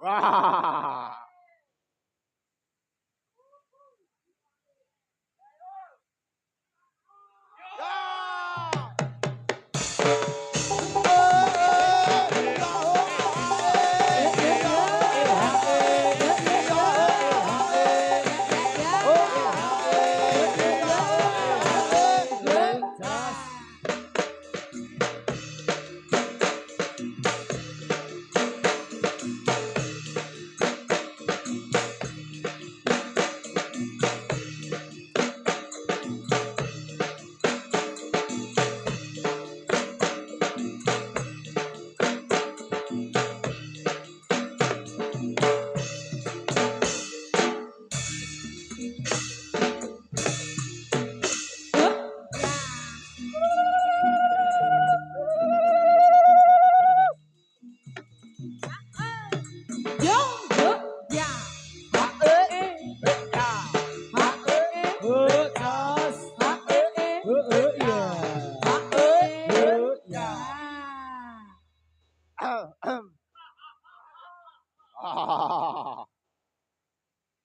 Wah.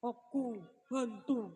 Aku hantu.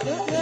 Iya.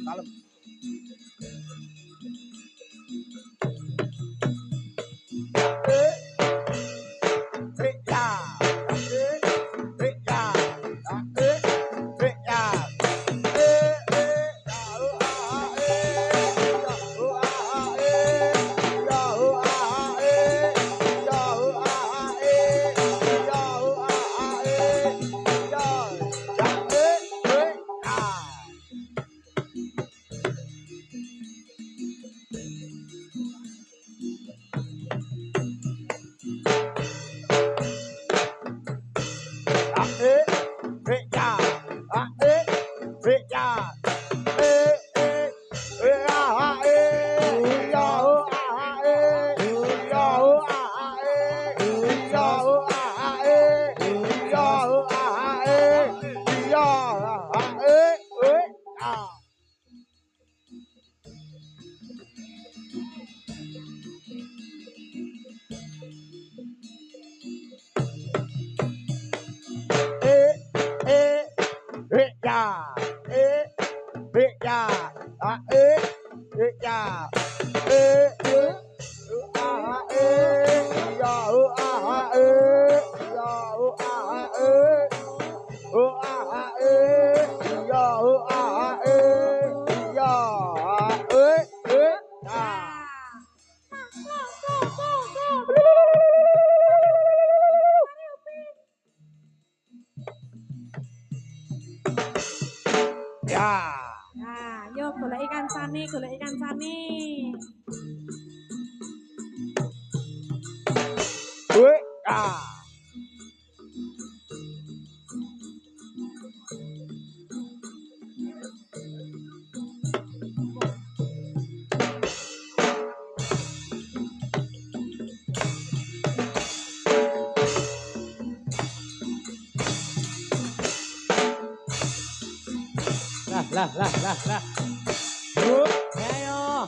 Kalem. Nah, yuk golek ikan sani. Lah. Bu, ayo.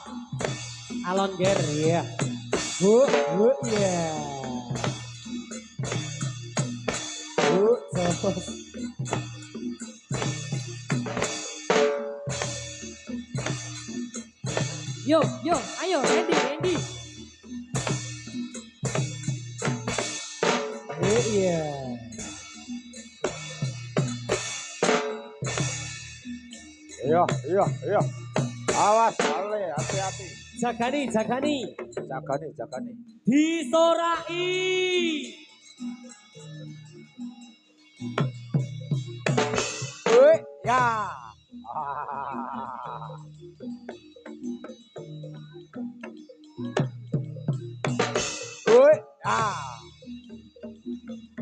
Alon ger ya. Bu, ya. Bu, sos. Yo, ayo Randy. Bu, iya. Iya. Awas, hati-hati. Jagani. Jagani. Disorai. Ya.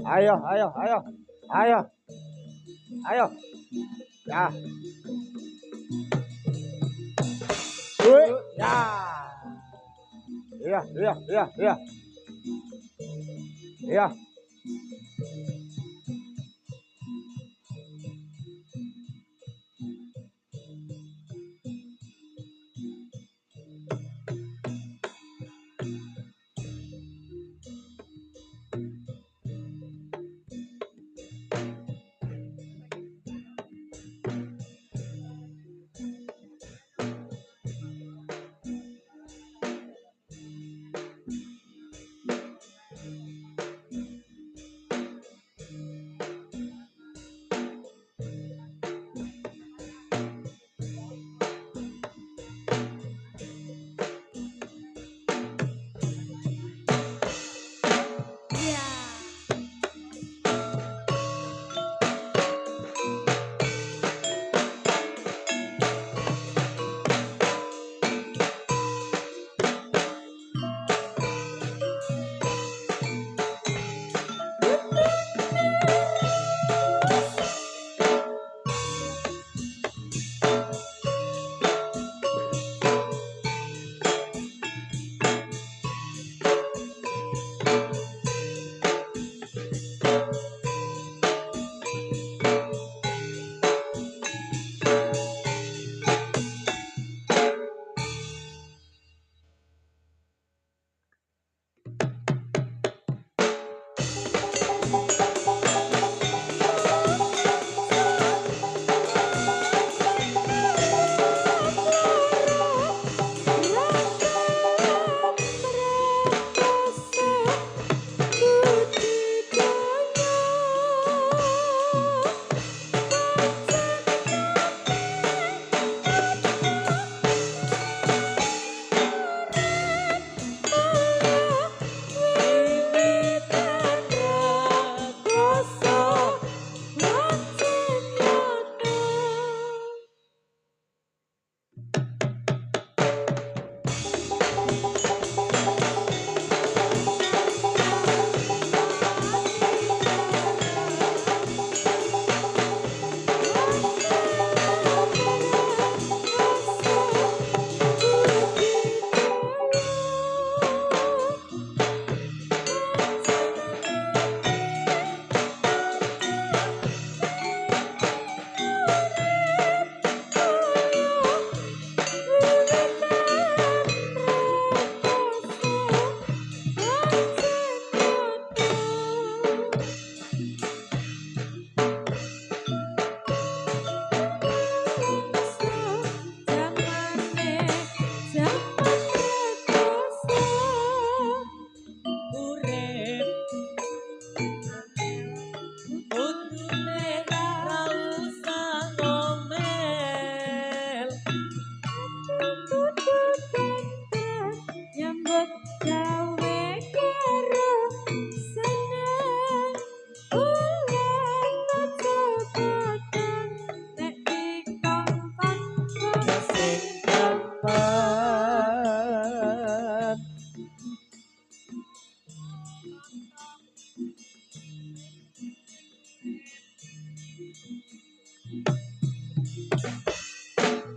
Ayo. Ya. Ya. Iya.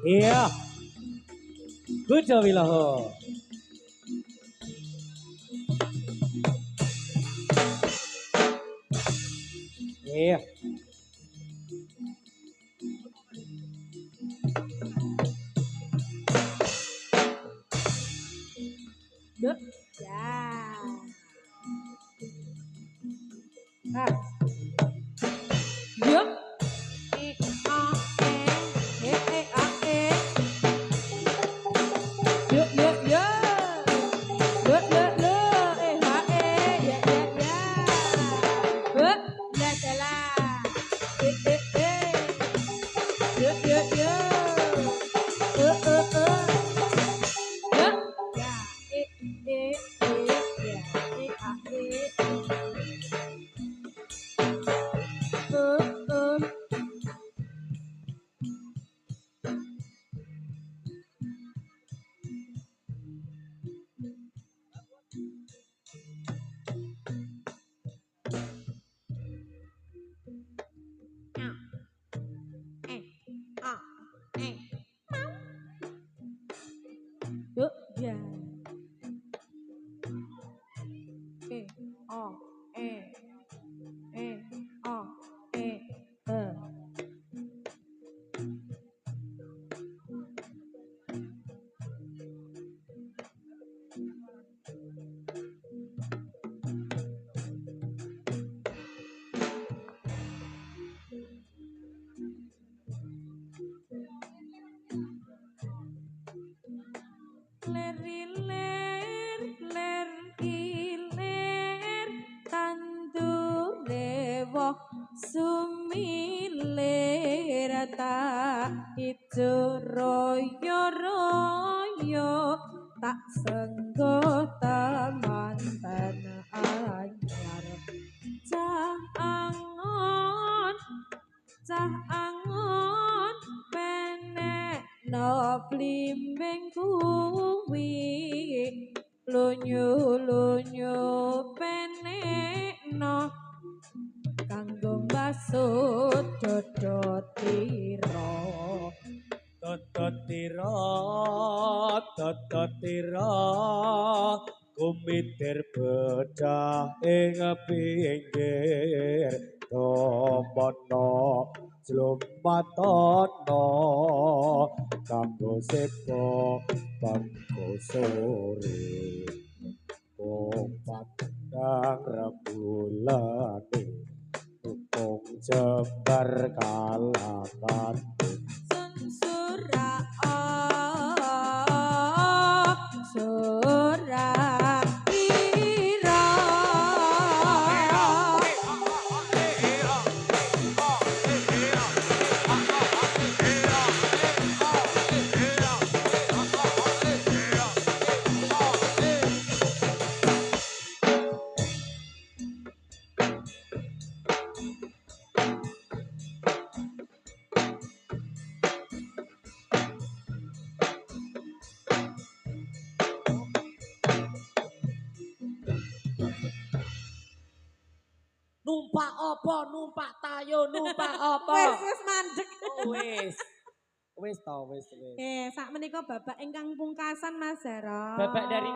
Iya. Kudu Wiloho. Iya. Dek. Ya. Ah. Yuk. A, A, E. Yuk, yuk, yuk. Yuk, yuk, yuk. H, E. Ya, ya, ya. Yuk, la, la, la. E. Yuk, yuk, yuk. Yuk, ya. Ya. A, Yuk, ya. O, O, Ler ilir tandure woh sumilir tak ijo royo royo tak senggo temanten anyar cah angon penek no blimbing kuwi lunyu lunyu penek no kanggo mbasut dodotiro Tototiro kumitir bedah ing pinggir tomono slumatono kanggo sepo bangko sore pandang rebulane tukung jembar kalakan sura sura ira numpak apa numpak tayo numpak apa wis mandek wis wis sak menika bapak ingkang pungkasan Mas Zara bapak dari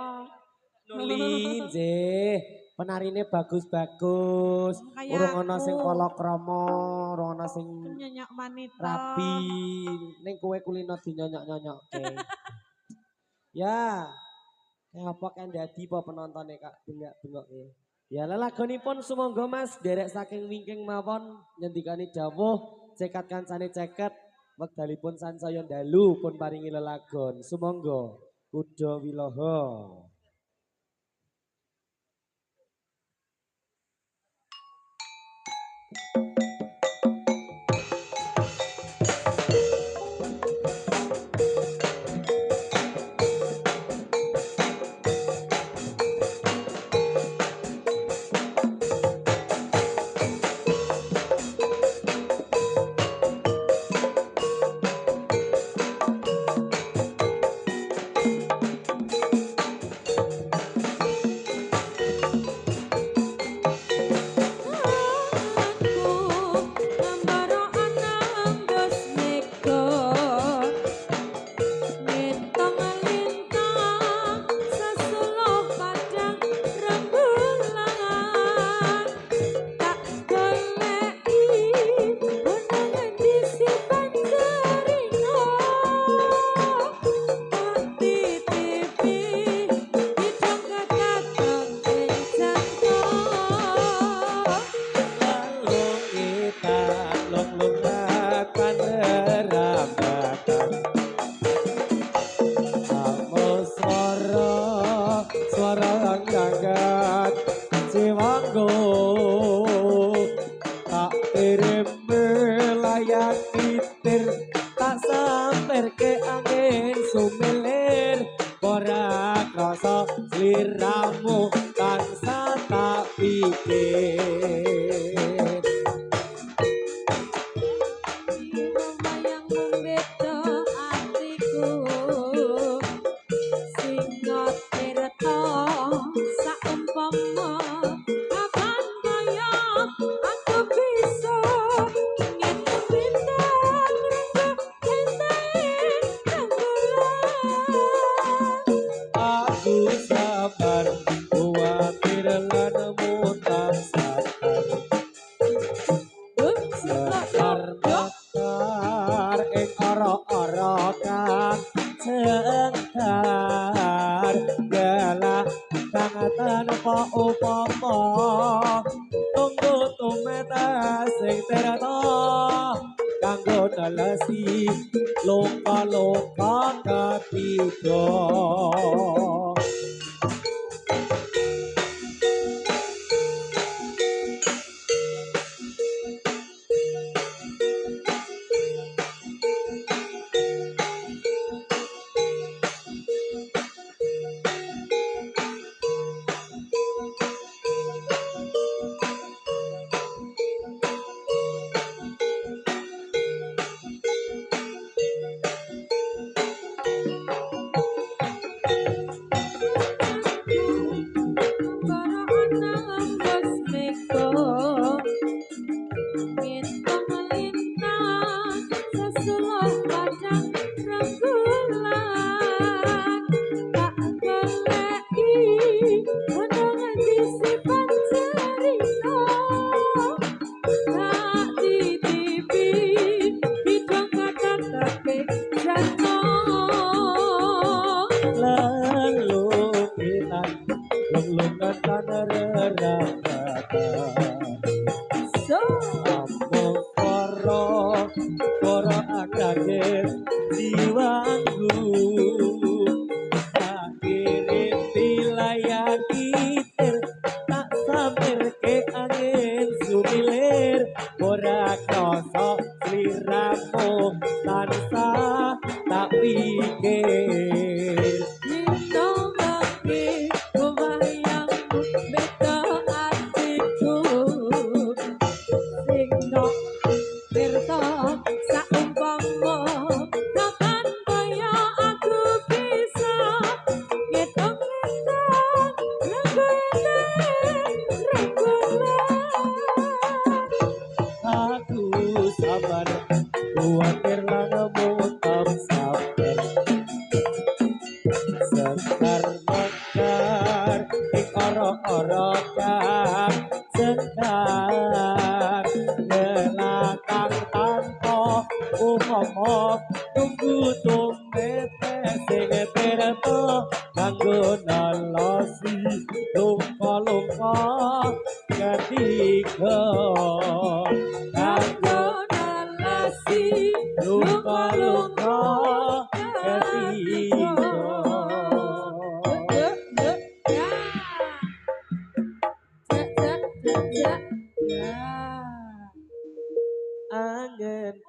Nulin nggih penarine bagus-bagus urung ana sing kalakrama urung ana sing nyanyak manita rapi ning kowe kulino dinyonyok-nyonyokke ya apa kan dadi apa penontone Kak bengak-bengok ya lelagonipun sumangga Mas derek saking wingking mawon nyendikani dawuh cekat kancane ceket wekdalipun sansaya dalu pun paringi lelagon sumangga kuda wilaha. ing ora-ora kang cengkar gelah kang tanpa upama tunggu tumeta sing terata kanggo nelesi luka-luka ketiga.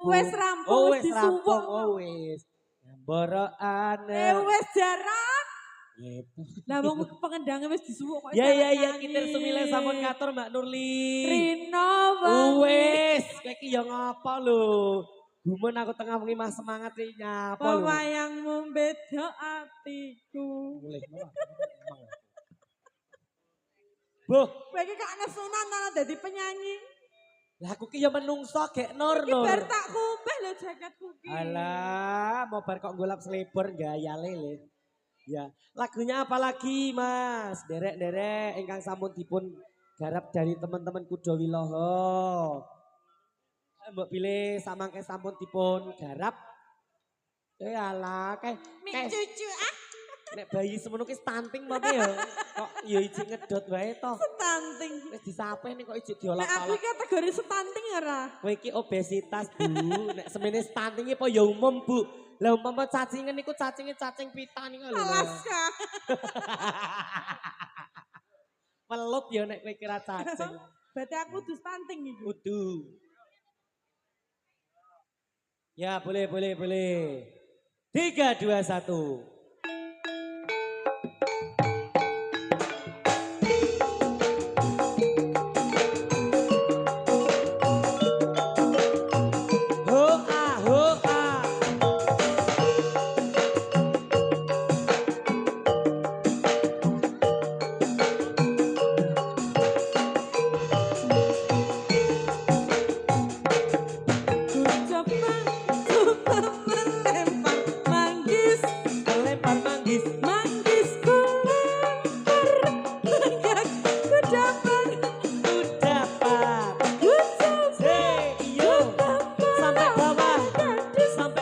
Wes rampung wis disuwuk. Wis. Borokane. Wis jarak. Gitu. Lah wong pengendangnya wis disuwuk kok. Ya kita sumile sampun ngatur Mbak Nurli. Rino Wangi. Wes, kowe iki ya ngapa lho? Gumun aku tengah wengi mah semangat iki nyapa lho. Wayangmu beda atiku. Mulih Boh, kowe iki gak nesunan ta dadi penyanyi. lah aku ki ya menungso gek Nur. Iki bar tak kupeh lho jaketku ki. Alah, mau bar kok golap selebor gaya lele. Ya, lagunya apa lagi Mas? Derek-derek ingkang sampun dipun garap dari teman-teman Kudo Wiloho. Mbok pilih samangke sampun dipun garap. Alah, Mik cucu ah. Nek bayi semono ki stunting mate ya. Kok ya ijik ngedot wae to. Stunting. Wis disapeh nek kok ijik Nek diolok-olok. aku iki kategori stunting ya ra. Kowe iki obesitas, Bu. Nek semene stunting iki apa ya umum, Bu. Lah umpama cacingan niku cacing pita niku lho. Alaska. Pelut ya nek kowe kira cacing. Berarti aku kudu stunting iki. Kudu. Ya, boleh. 3, 2, 1. Sampai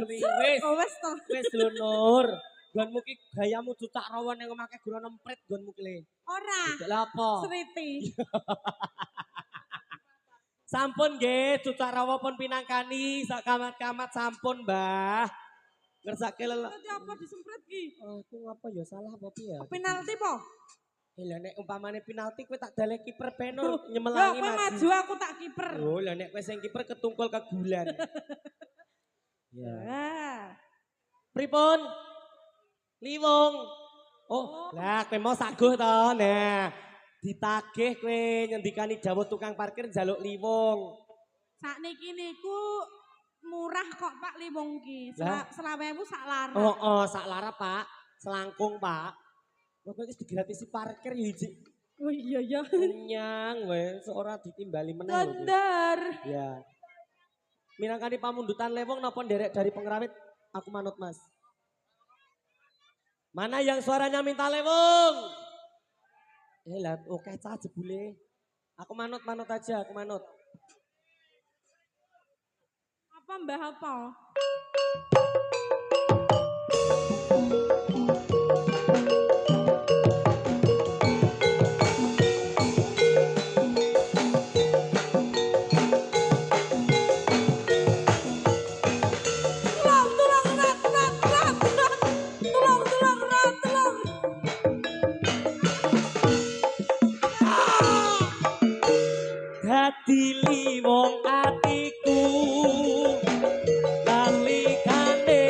Nurli. Wis. Oh wis to. Wis lho Nur. Gonmu ki gayamu cucak rawan yang make gura nempret gonmu ki le. Ora. Lha apa? Sriti. Sampun nggih, cucak rawa pun pinangkani sak kamat-kamat sampun, Mbah. Ngersake lelek. Berarti apa disempret ki? Aku ngapa ya salah apa piye ya? Penalti po? Lah nek umpamane penalti kowe tak dalek kiper penur Lah nyemelangi kowe maju aku tak kiper. Oh, lah nek kowe sing kiper ketungkul kegulan. Ya. Ah. Pripun? Liwung. Oh, lah kowe mau saguh to. Nah, ditagih kowe nyendikani dawuh tukang parkir njaluk liwung. Sakniki niku murah kok Pak liwung ki. Lah? 20.000 sak lara. Oh, sak lara, Pak. Selangkung, Pak. Kok kowe wis digratisi parkir ya iji. Oh iya ya. Kenyang wes ora ditimbali meneh lho. Bener. Ya. Minangkani pamundutan lewong napa nderek dari pengrawit? Aku manut, Mas. Mana yang suaranya minta lewong? Lah, oke cah jebule. Aku manut aja, aku manut. Apa Mbah apa? Hati liwong atiku nalikane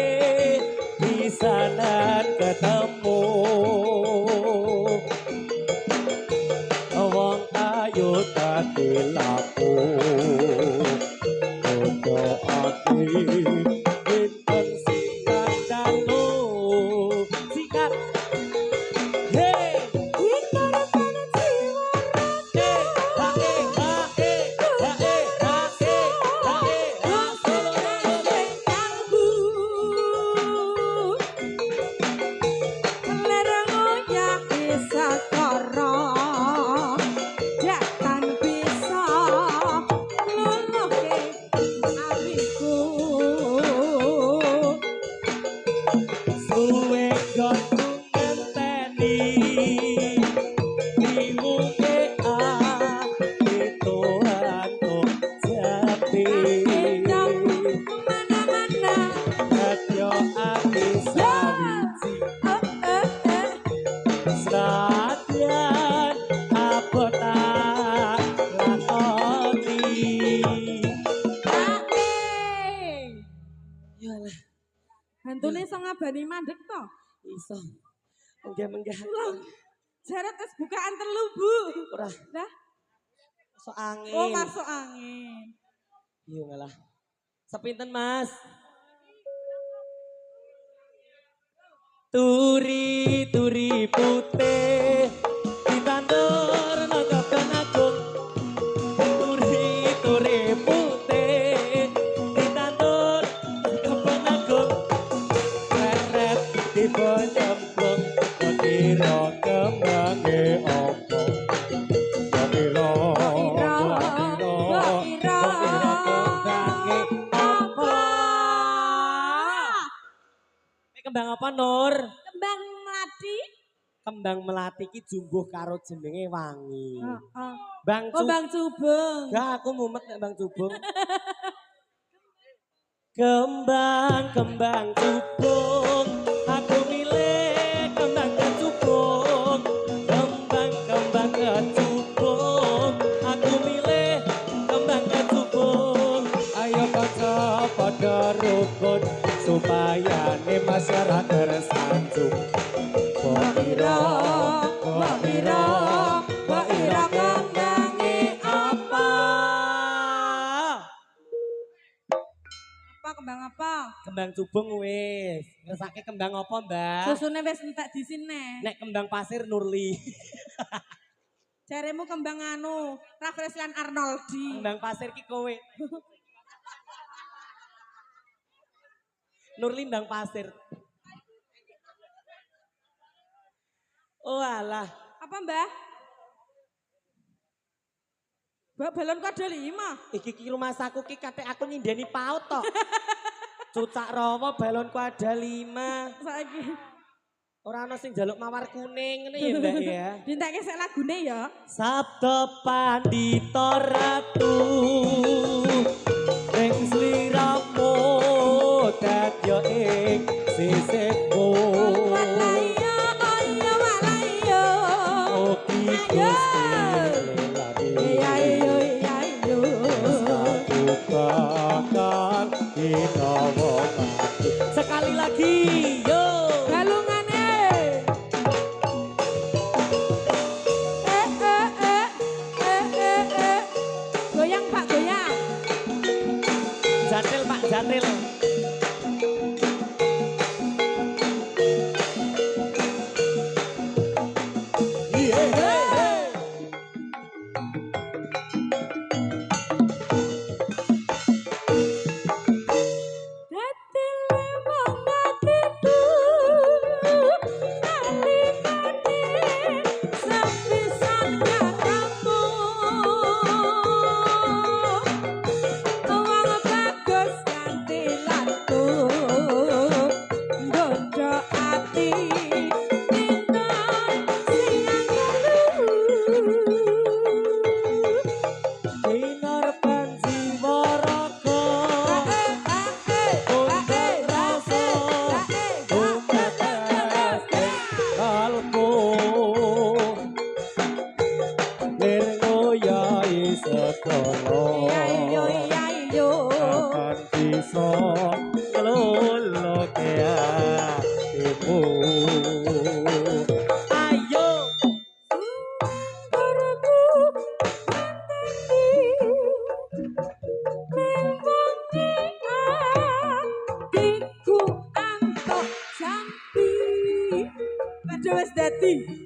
pisanan ketemu wong ayu dadi laku ojo ati pinten sikat dalu sikat hey suwe gonku ngenteni liwunge itu antuk jati Mana-mana. Radyo ati sawiji Sradyan abota lakoni Yalah Hantune iso ngabani mandek to. iso menggah-menggah Jaret wis bukaan telu, Bu. ora Lah, so angin oh masuk angin. iya ngalah sepinten Mas turi putih ditandur nang kebon agung turi putih ditandur kebon agung reret dibonyemplung kira kembange opo kira kembange opo kembang apa Nur? Kembang melati. Kembang melati ki jumbuh karo jenenge wangi. Heeh. Bang Oh, Bang Cubeng. Enggak, aku mumet nek Bang Cubung. Kembang cubung, aku milih kembang kecubung. Kembang kecubung, aku milih kembang kecubung. Ayo kanca padha rukun supaya ne masyarakat tersanjung. Mbok ira kembange apa? Apa kembang apa? Kembang cubung wis. Ngersake kembang apa, Mbak? Susune wis entek di sini. Nek kembang pasir Nurli. Jaremu kembang anu, Rafreslan Arnoldi. Kembang pasir ki kowe. Nurli mbang pasir. Oh alah. Apa Mbah? Mbak balon kode 5. Iki ki rumah saku ki katek aku nyindeni paut tok. Cucak rawa balonku ada 5. Saiki Ora ana sing njaluk mawar kuning ngene ya Mbak ya. dintekke sik lagune ya. Sabda pandita ratu ing sliramu dadya ing sisihku. Walaya ayo walaya. Oki Gusti lelaki. Ayo ayo. Satu bakal dinawa mati. Sekali lagi yo. Galungane. Goyang Pak goyang. Jatil Pak Jatil. Akan bisa ngeluluk ya ibu. Ayo Wis dadi